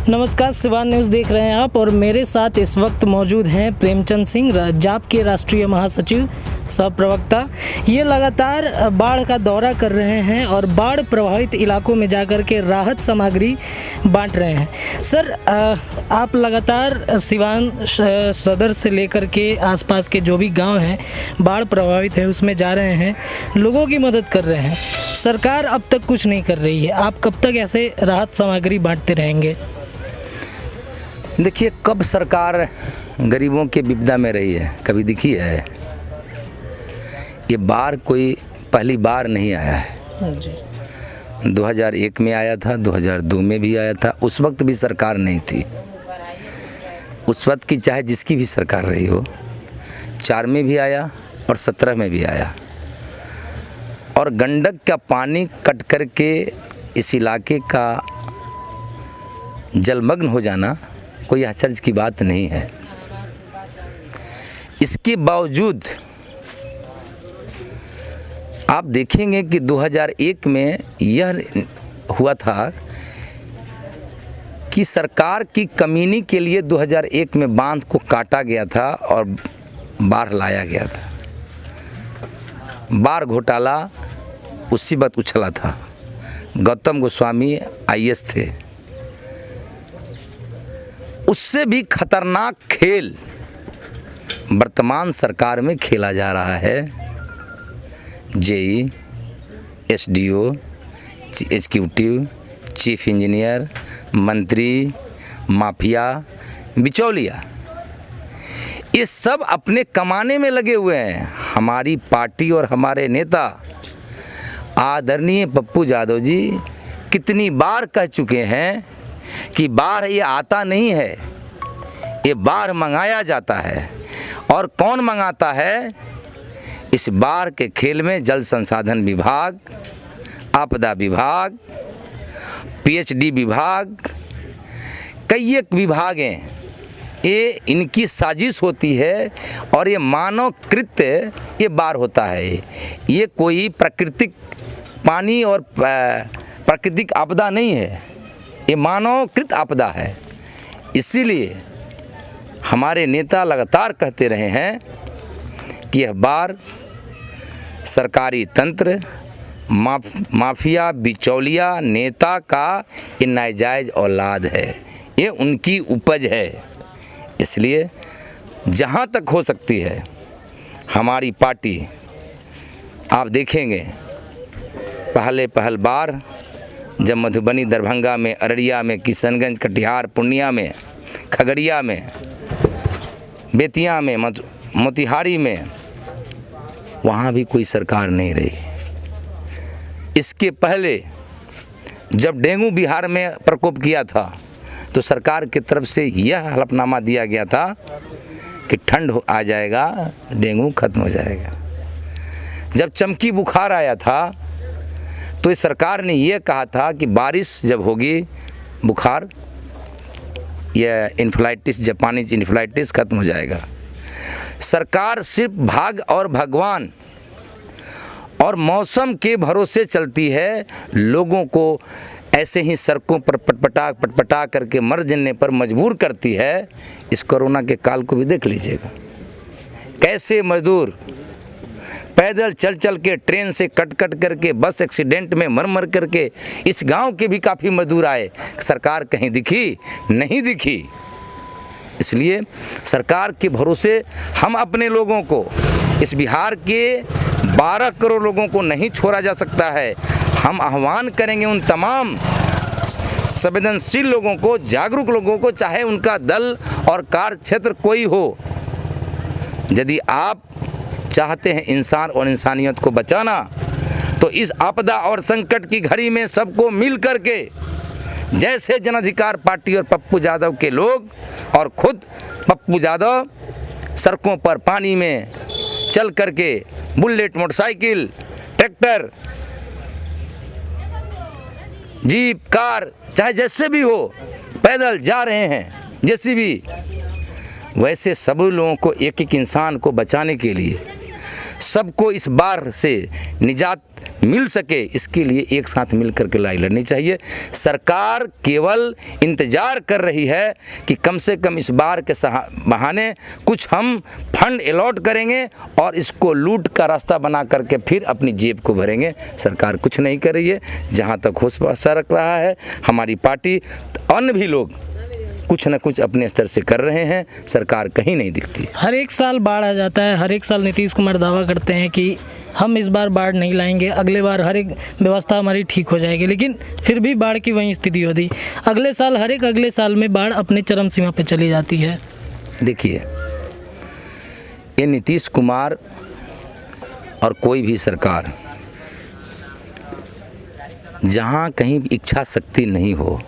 नमस्कार, सिवान न्यूज़ देख रहे हैं आप और मेरे साथ इस वक्त मौजूद हैं प्रेमचंद सिंह, जाप के राष्ट्रीय महासचिव सह प्रवक्ता। ये लगातार बाढ़ का दौरा कर रहे हैं और बाढ़ प्रभावित इलाकों में जाकर के राहत सामग्री बांट रहे हैं। सर, आप लगातार सिवान सदर से लेकर के आसपास के जो भी गांव हैं बाढ़ प्रभावित है उसमें जा रहे हैं, लोगों की मदद कर रहे हैं। सरकार अब तक कुछ नहीं कर रही है, आप कब तक ऐसे राहत सामग्री बांटते रहेंगे? देखिए, कब सरकार गरीबों के विपदा में रही है, कभी दिखी है? ये बाढ़ कोई पहली बार नहीं आया है जी। 2001 में आया था, 2002 में भी आया था, उस वक्त भी सरकार नहीं थी। उस वक्त की चाहे जिसकी भी सरकार रही हो, 4 में भी आया और 17 में भी आया। और गंडक का पानी कट करके इस इलाके का जलमग्न हो जाना कोई आश्चर्य की बात नहीं है। इसके बावजूद आप देखेंगे कि 2001 में यह हुआ था कि सरकार की कमीनी के लिए 2001 में बांध को काटा गया था और बाढ़ लाया गया था। बाढ़ घोटाला उसी वक्त उछला था। गौतम गोस्वामी IAS थे। उससे भी खतरनाक खेल वर्तमान सरकार में खेला जा रहा है। JE, SDO, executive, chief engineer, मंत्री, माफिया, बिचौलिया, ये सब अपने कमाने में लगे हुए हैं। हमारी पार्टी और हमारे नेता आदरणीय पप्पू यादव जी कितनी बार कह चुके हैं कि बाढ़ ये आता नहीं है, ये बाढ़ मंगाया जाता है। और कौन मंगाता है? इस बाढ़ के खेल में जल संसाधन विभाग, आपदा विभाग, PHD विभाग, कई एक विभाग हैं। ये इनकी साजिश होती है और ये मानव कृत्य ये बाढ़ होता है। ये कोई प्राकृतिक पानी और प्राकृतिक आपदा नहीं है, ये मानवकृत आपदा है। इसीलिए हमारे नेता लगातार कहते रहे हैं कि यह बाढ़ सरकारी तंत्र, माफिया, बिचौलिया नेता का ये नाजायज औलाद है, ये उनकी उपज है। इसलिए जहाँ तक हो सकती है हमारी पार्टी, आप देखेंगे पहल बार जब मधुबनी, दरभंगा में, अररिया में, किशनगंज, कटिहार, पूर्णिया में, खगड़िया में, बेतिया में, मोतिहारी में, वहाँ भी कोई सरकार नहीं रही। इसके पहले जब डेंगू बिहार में प्रकोप किया था तो सरकार की तरफ से यह हलफनामा दिया गया था कि ठंड आ जाएगा, डेंगू खत्म हो जाएगा। जब चमकी बुखार आया था तो इस सरकार ने यह कहा था कि बारिश जब होगी बुखार, यह इन्फ्लाइटिस, जापानीज इन्फ्लाइटिस खत्म हो जाएगा। सरकार सिर्फ भाग और भगवान और मौसम के भरोसे चलती है। लोगों को ऐसे ही सड़कों पर पटपटा करके मर जाने पर मजबूर करती है। इस कोरोना के काल को भी देख लीजिएगा, कैसे मजदूर पैदल चल के, ट्रेन से कट करके, बस एक्सीडेंट में मर करके, इस गांव के भी काफ़ी मजदूर आए। सरकार कहीं दिखी? नहीं दिखी। इसलिए सरकार के भरोसे हम अपने लोगों को, इस बिहार के 12 करोड़ लोगों को नहीं छोड़ा जा सकता है। हम आह्वान करेंगे उन तमाम संवेदनशील लोगों को, जागरूक लोगों को, चाहे उनका दल और कार्य क्षेत्र कोई हो, यदि आप चाहते हैं इंसान और इंसानियत को बचाना, तो इस आपदा और संकट की घड़ी में सबको मिल करके, जैसे जन अधिकार पार्टी और पप्पू यादव के लोग और खुद पप्पू यादव सड़कों पर पानी में चल करके, bullet, motorcycle, tractor, jeep, car, चाहे जैसे भी हो, पैदल जा रहे हैं, जैसे भी, वैसे सभी लोगों को, एक एक इंसान को बचाने के लिए, सबको इस बाढ़ से निजात मिल सके, इसके लिए एक साथ मिल करके लड़ाई लड़नी चाहिए। सरकार केवल इंतज़ार कर रही है कि कम से कम इस बार के बहाने कुछ हम फंड अलॉट करेंगे और इसको लूट का रास्ता बना करके फिर अपनी जेब को भरेंगे। सरकार कुछ नहीं कर रही है। जहाँ तक होश रख रहा है हमारी पार्टी, अन्य भी लोग कुछ न कुछ अपने स्तर से कर रहे हैं, सरकार कहीं नहीं दिखती। हर एक साल बाढ़ आ जाता है, हर एक साल नीतीश कुमार दावा करते हैं कि हम इस बार बाढ़ नहीं लाएंगे, अगले बार हर एक व्यवस्था हमारी ठीक हो जाएगी, लेकिन फिर भी बाढ़ की वही स्थिति होती। अगले साल अगले साल में बाढ़ अपने चरम सीमा पर चली जाती है। देखिए, ये नीतीश कुमार और कोई भी सरकार जहाँ कहीं इच्छा शक्ति नहीं हो,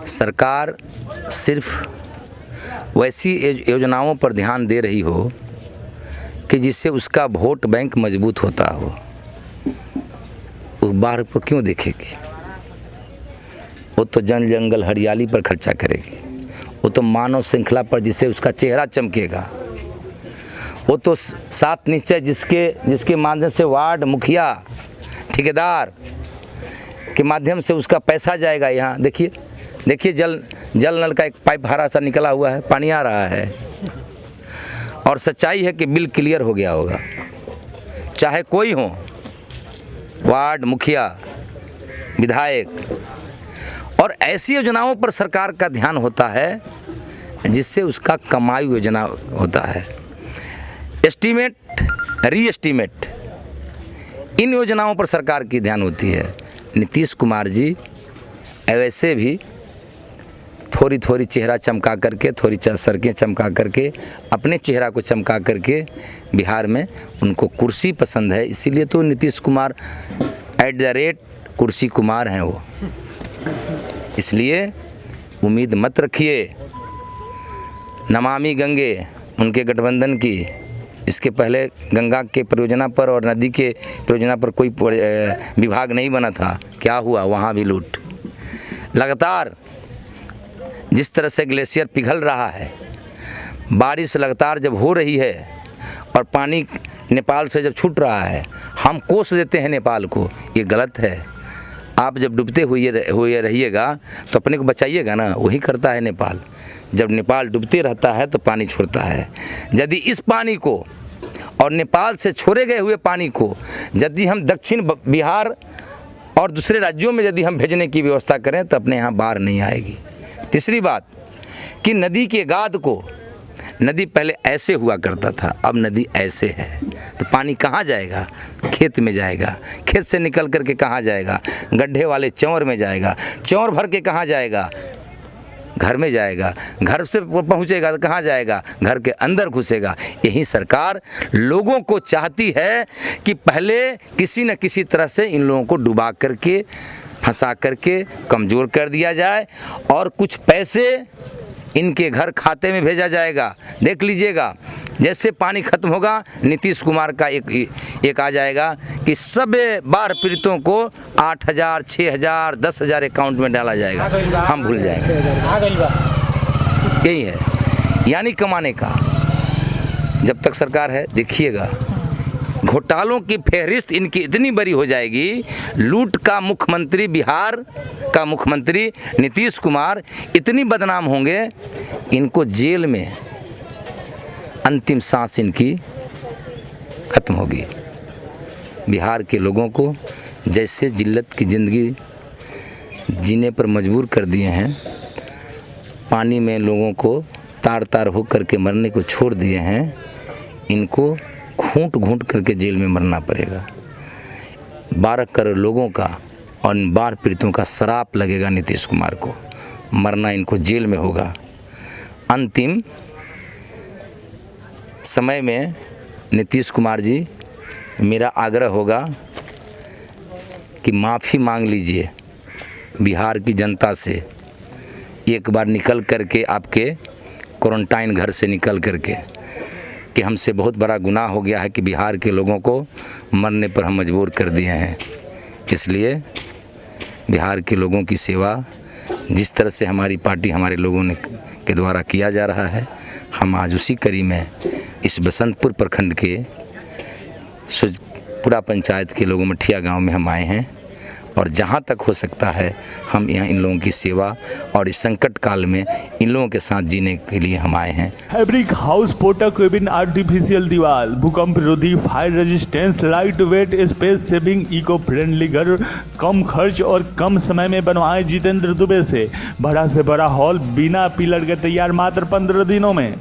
सरकार सिर्फ वैसी योजनाओं पर ध्यान दे रही हो कि जिससे उसका वोट बैंक मजबूत होता हो, उस बाढ़ पर क्यों देखेगी? वो तो जन जंगल हरियाली पर खर्चा करेगी, वो तो मानव श्रृंखला पर जिससे उसका चेहरा चमकेगा, वो तो 7 निश्चय जिसके माध्यम से वार्ड मुखिया ठेकेदार के माध्यम से उसका पैसा जाएगा। यहाँ देखिए जल नल का एक पाइप हरा सा निकला हुआ है, पानी आ रहा है, और सच्चाई है कि बिल क्लियर हो गया होगा, चाहे कोई हो, वार्ड मुखिया विधायक। और ऐसी योजनाओं पर सरकार का ध्यान होता है जिससे उसका कमाई योजना होता है। एस्टीमेट, रीएस्टीमेट, इन योजनाओं पर सरकार की ध्यान होती है। नीतीश कुमार जी वैसे भी थोड़ी थोड़ी चेहरा चमका करके, थोड़ी सड़कें चमका करके, अपने चेहरा को चमका करके बिहार में उनको कुर्सी पसंद है, इसीलिए तो नीतीश कुमार कुर्सी कुमार हैं वो। इसलिए उम्मीद मत रखिए नमामि गंगे उनके गठबंधन की। इसके पहले गंगा के परियोजना पर और नदी के परियोजना पर कोई विभाग नहीं बना था, क्या हुआ? वहाँ भी लूट। लगातार जिस तरह से ग्लेशियर पिघल रहा है, बारिश लगातार जब हो रही है और पानी नेपाल से जब छूट रहा है, हम कोस देते हैं नेपाल को, ये गलत है। आप जब डूबते हुए रहिएगा तो अपने को बचाइएगा ना, वही करता है नेपाल। जब नेपाल डूबते रहता है तो पानी छोड़ता है। यदि इस पानी को और नेपाल से छोड़े गए हुए पानी को यदि हम दक्षिण बिहार और दूसरे राज्यों में यदि हम भेजने की व्यवस्था करें तो अपने यहाँ बाढ़ नहीं आएगी। तीसरी बात कि नदी के गाद को, नदी पहले ऐसे हुआ करता था, अब नदी ऐसे है, तो पानी कहाँ जाएगा? खेत में जाएगा, खेत से निकल करके कहाँ जाएगा? गड्ढे वाले चौर में जाएगा, चौर भर के कहाँ जाएगा? घर में जाएगा, घर से पहुँचेगा तो कहाँ जाएगा? घर के अंदर घुसेगा। यही सरकार लोगों को चाहती है कि पहले किसी न किसी तरह से इन लोगों को डुबा करके, फंसा करके कमज़ोर कर दिया जाए और कुछ पैसे इनके घर खाते में भेजा जाएगा। देख लीजिएगा, जैसे पानी खत्म होगा नीतीश कुमार का एक आ जाएगा कि सब बाढ़ पीड़ितों को 8,000, 6,000, 10,000 अकाउंट में डाला जाएगा, हम भूल जाएंगे। यही है यानी कमाने का। जब तक सरकार है देखिएगा, घोटालों की फहरिस्त इनकी इतनी बड़ी हो जाएगी। लूट का मुख्यमंत्री, बिहार का मुख्यमंत्री नीतीश कुमार इतनी बदनाम होंगे, इनको जेल में अंतिम सांस इनकी खत्म होगी। बिहार के लोगों को जैसे जिल्लत की ज़िंदगी जीने पर मजबूर कर दिए हैं, पानी में लोगों को तार तार हो करके मरने को छोड़ दिए हैं, इनको घूंट घूंट करके जेल में मरना पड़ेगा। 12 करोड़ लोगों का और बाढ़ पीड़ितों का श्राप लगेगा नीतीश कुमार को, मरना इनको जेल में होगा। अंतिम समय में नीतीश कुमार जी, मेरा आग्रह होगा कि माफ़ी मांग लीजिए बिहार की जनता से। एक बार निकल करके आपके क्वारंटाइन घर से निकल करके कि हमसे बहुत बड़ा गुनाह हो गया है कि बिहार के लोगों को मरने पर हम मजबूर कर दिए हैं। इसलिए बिहार के लोगों की सेवा जिस तरह से हमारी पार्टी, हमारे लोगों ने के द्वारा किया जा रहा है, हम आज उसी कड़ी में इस बसंतपुर प्रखंड के पूरा पंचायत के लोगों मठिया गांव में हम आए हैं और जहां तक हो सकता है हम यहाँ इन लोगों की सेवा और इस संकट काल में इन लोगों के साथ जीने के लिए हम आए हैं। Fabric house porta cabin artificial दीवार भूकंप विरोधी fire resistance light weight space saving eco friendly घर कम खर्च और कम समय में बनवाए जितेंद्र दुबे से बड़ा हॉल बिना पिलर के तैयार मात्र 15 दिनों में।